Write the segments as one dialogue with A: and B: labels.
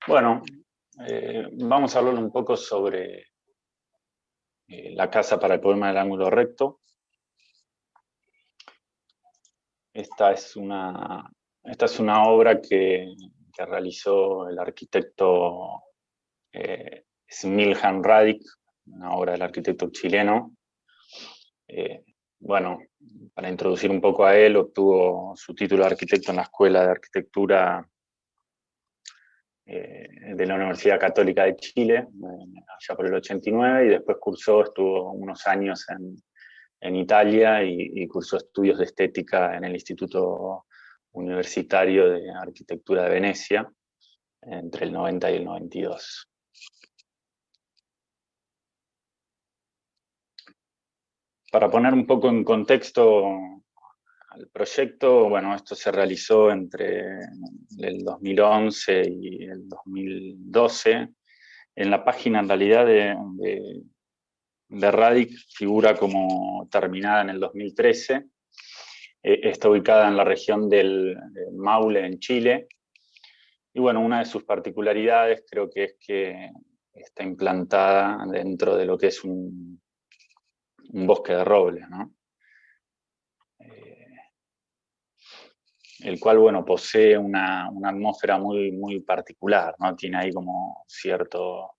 A: Bueno, vamos a hablar un poco sobre la casa para el poema del ángulo recto. Esta es una obra que realizó el arquitecto Smiljan Radic, una obra del arquitecto chileno. Bueno, para introducir un poco a él, obtuvo su título de arquitecto en la Escuela de Arquitectura de la Universidad Católica de Chile, allá por el 89, y después estuvo unos años en Italia y cursó estudios de estética en el Instituto Universitario de Arquitectura de Venecia entre el 90 y el 92. Para poner un poco en contexto al proyecto, bueno, esto se realizó entre el 2011 y el 2012. En la página, en realidad, de Radic figura como terminada en el 2013. Está ubicada en la región del Maule, en Chile. Y bueno, una de sus particularidades creo que es que está implantada dentro de lo que es un bosque de robles, ¿no? El cual, bueno, posee una atmósfera muy, muy particular, ¿no? Tiene ahí como cierto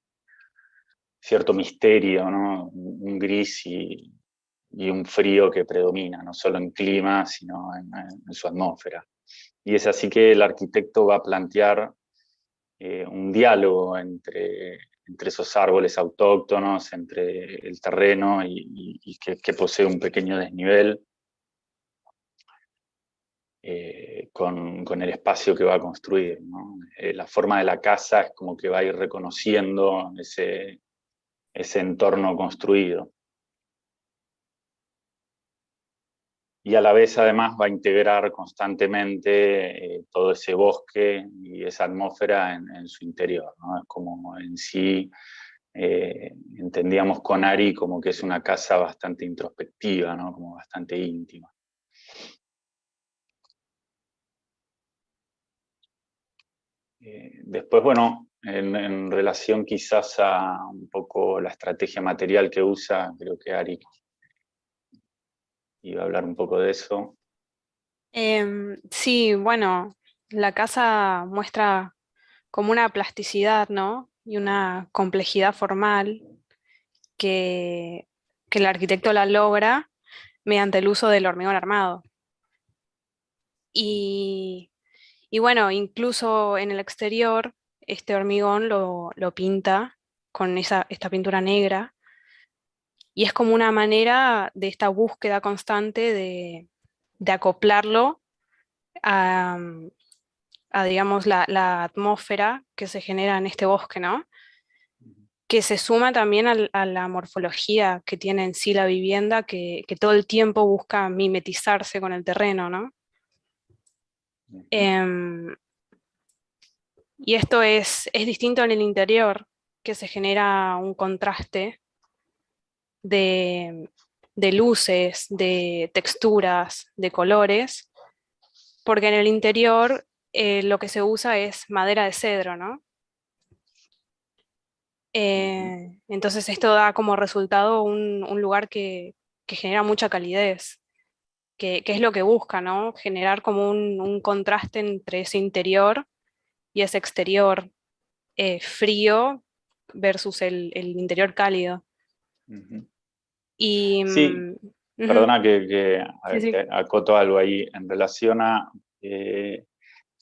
A: misterio, ¿no? Un gris y un frío que predomina, no solo en clima, sino en su atmósfera. Y es así que el arquitecto va a plantear un diálogo entre esos árboles autóctonos, entre el terreno y que posee un pequeño desnivel, con el espacio que va a construir, ¿no? La forma de la casa es como que va a ir reconociendo ese entorno construido. Y a la vez, además, va a integrar constantemente todo ese bosque y esa atmósfera en su interior, ¿no? Es como en sí, entendíamos con Ari como que es una casa bastante introspectiva, ¿no? Como bastante íntima. Después, bueno, en relación quizás a un poco la estrategia material que usa, creo que Ari iba a hablar un poco de eso.
B: Sí, bueno, la casa muestra como una plasticidad, ¿no? Y una complejidad formal que, que el arquitecto la logra mediante el uso del hormigón armado. Y, y bueno, incluso en el exterior, este hormigón lo pinta con esta pintura negra, y es como una manera de esta búsqueda constante de acoplarlo a, digamos, la atmósfera que se genera en este bosque, ¿no? Que se suma también a la morfología que tiene en sí la vivienda, que todo el tiempo busca mimetizarse con el terreno, ¿no? Em, y esto es distinto en el interior, que se genera un contraste de, de luces, de texturas, de colores, porque en el interior lo que se usa es madera de cedro, ¿no? Entonces esto da como resultado un lugar que genera mucha calidez, que es lo que busca, ¿no? Generar como un contraste entre ese interior y ese exterior frío versus el interior cálido. Y
A: Sí,
B: ujú,
A: perdona que
B: sí, sí.
A: acoto algo ahí en relación a eh,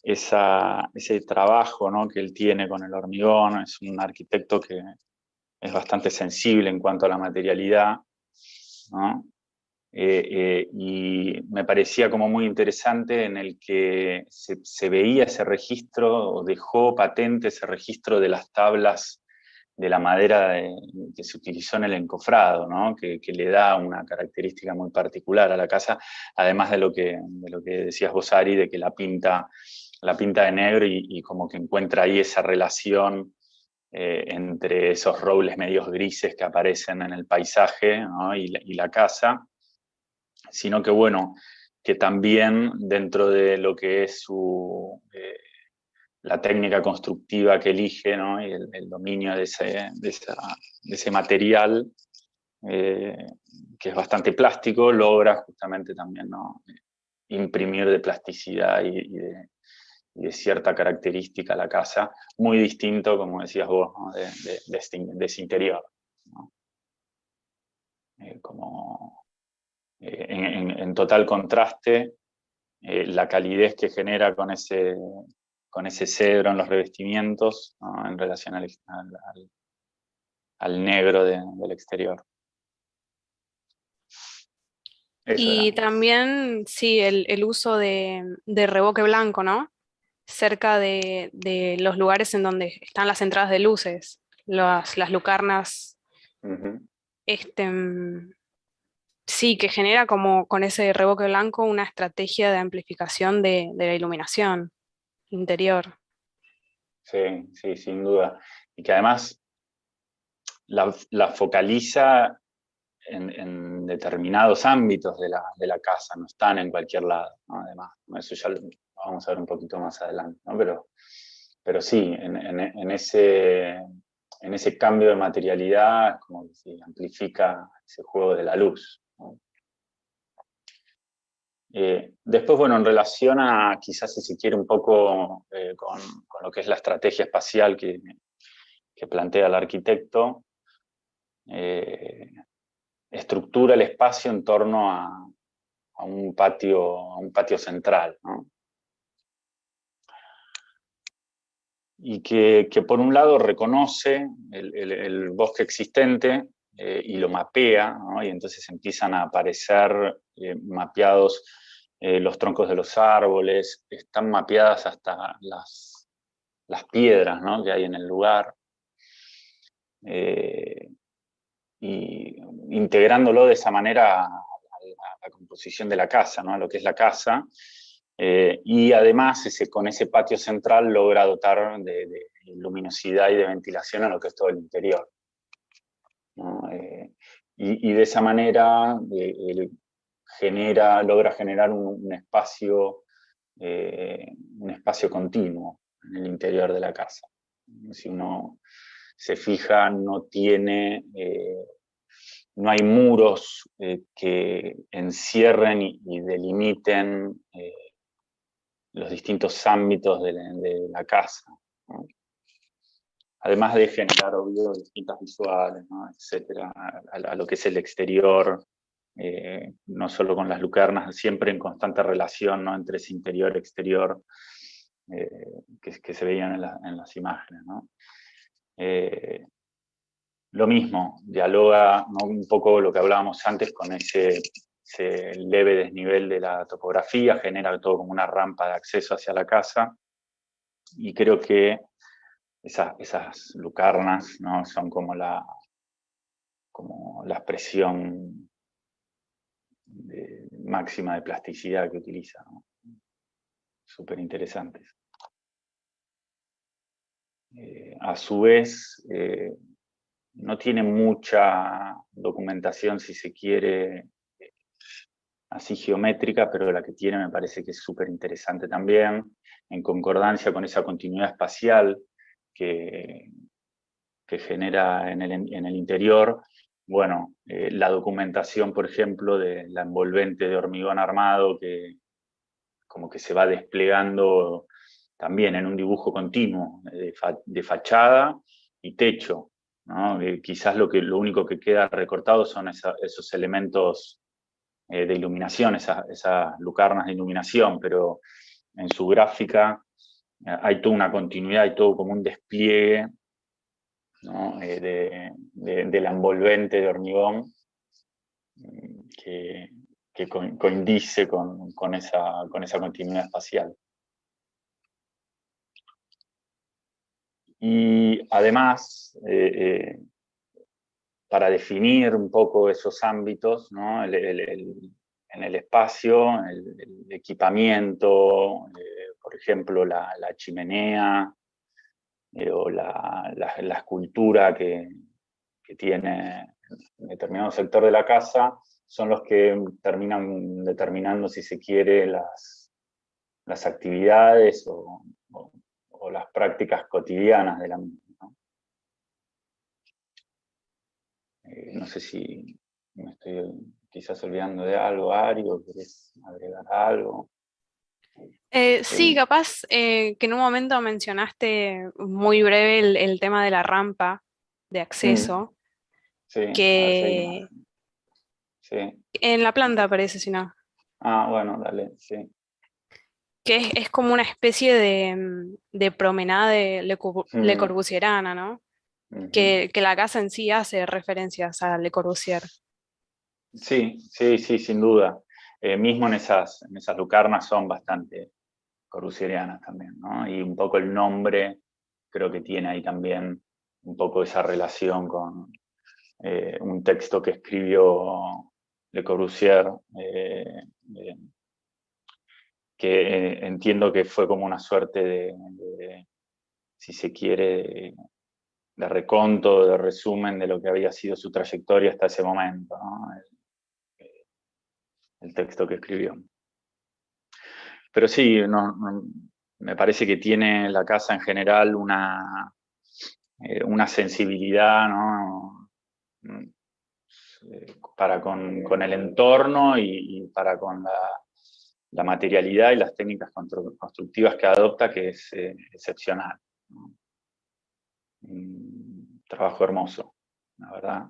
A: ese trabajo, ¿no? Que él tiene con el hormigón. Es un arquitecto que es bastante sensible en cuanto a la materialidad, ¿no? Y me parecía como muy interesante en el que se veía ese registro, o dejó patente ese registro de las tablas de la madera que se utilizó en el encofrado, ¿no? Que le da una característica muy particular a la casa, además de lo que decías vos, Ari, de que la pinta de negro y como que encuentra ahí esa relación entre esos robles medios grises que aparecen en el paisaje, ¿no? Y la casa, sino que bueno, que también dentro de lo que es la técnica constructiva que elige, ¿no? Y el dominio de ese material, que es bastante plástico, logra justamente también, ¿no? Imprimir de plasticidad y de cierta característica a la casa, muy distinto, como decías vos, ¿no? de ese interior, ¿no? En total contraste, la calidez que genera con ese cedro en los revestimientos, ¿no? En relación al negro del exterior. Eso era.
B: Y también, sí, el uso de revoque blanco, ¿no? Cerca de los lugares en donde están las entradas de luces, las lucarnas,
A: Uh-huh.
B: este, sí, que genera como con ese revoque blanco una estrategia de amplificación de la iluminación interior.
A: Sí, sí, sin duda. Y que además la focaliza en determinados ámbitos de la casa, no están en cualquier lado, ¿no? Además, ¿no? Eso ya lo vamos a ver un poquito más adelante, ¿no? Pero sí, en ese cambio de materialidad, como que sí, amplifica ese juego de la luz, ¿no? Después, bueno, en relación a, quizás si se quiere un poco con lo que es la estrategia espacial que plantea el arquitecto, estructura el espacio en torno a un patio central, ¿no? Y que por un lado reconoce el bosque existente y lo mapea, ¿no? Y entonces empiezan a aparecer mapeados los troncos de los árboles, están mapeadas hasta las piedras, ¿no? Que hay en el lugar, y integrándolo de esa manera a la composición de la casa, ¿no? A lo que es la casa. Y además con ese patio central logra dotar de luminosidad y de ventilación a lo que es todo el interior, ¿no? Y de esa manera logra generar un espacio continuo en el interior de la casa. Si uno se fija, no hay muros que encierren y delimiten los distintos ámbitos de la casa, ¿no? Además de generar, obvio, distintas visuales, ¿no? Etcétera, a lo que es el exterior, no solo con las lucarnas, siempre en constante relación, ¿no? Entre ese interior y exterior, que se veían en las imágenes, ¿no? Lo mismo, dialoga, ¿no? Un poco lo que hablábamos antes con ese leve desnivel de la topografía, genera todo como una rampa de acceso hacia la casa, y creo que esas lucarnas, ¿no? Son como la expresión máxima de plasticidad que utiliza, ¿no? Súper interesantes. A su vez, no tiene mucha documentación, si se quiere, así geométrica, pero la que tiene me parece que es súper interesante también, en concordancia con esa continuidad espacial que genera en el interior. Bueno, la documentación, por ejemplo, de la envolvente de hormigón armado, que como que se va desplegando también en un dibujo continuo de fachada y techo, ¿no? Quizás lo único que queda recortado son esos elementos de iluminación, esas lucarnas de iluminación, pero en su gráfica hay toda una continuidad, hay todo como un despliegue, ¿no? De la envolvente de hormigón que coincide con esa continuidad espacial. Y además, para definir un poco esos ámbitos, ¿no? En el espacio, el equipamiento, por ejemplo, la chimenea, o la escultura que tiene determinado sector de la casa, son los que terminan determinando, si se quiere, las actividades o o las prácticas cotidianas de la misma, ¿no? No sé si me estoy quizás olvidando de algo, Ari, o querés agregar algo.
B: Sí, capaz que en un momento mencionaste muy breve el tema de la rampa de
A: Mm,
B: acceso,
A: sí, a ver si hay
B: que
A: imagen. Sí.
B: en la planta aparece, si no,
A: Ah, bueno, dale, sí.
B: que es como una especie de promenade Le
A: Mm,
B: Corbusiерana, ¿no?
A: ujú.
B: Que la casa en sí hace referencias a Le Corbusier.
A: Sí, sí, sí, sin duda. Mismo en esas lucarnas son bastante corbusierianas también, ¿no? Y un poco el nombre creo que tiene ahí también un poco esa relación con un texto que escribió Le Corbusier, eh, que entiendo que fue como una suerte si se quiere, de reconto, de resumen de lo que había sido su trayectoria hasta ese momento, ¿no? El texto que escribió. Pero sí, me parece que tiene la casa en general una sensibilidad, ¿no? Para con el entorno y para con la materialidad y las técnicas constructivas que adopta, que es excepcional, ¿no? Un trabajo hermoso, la verdad.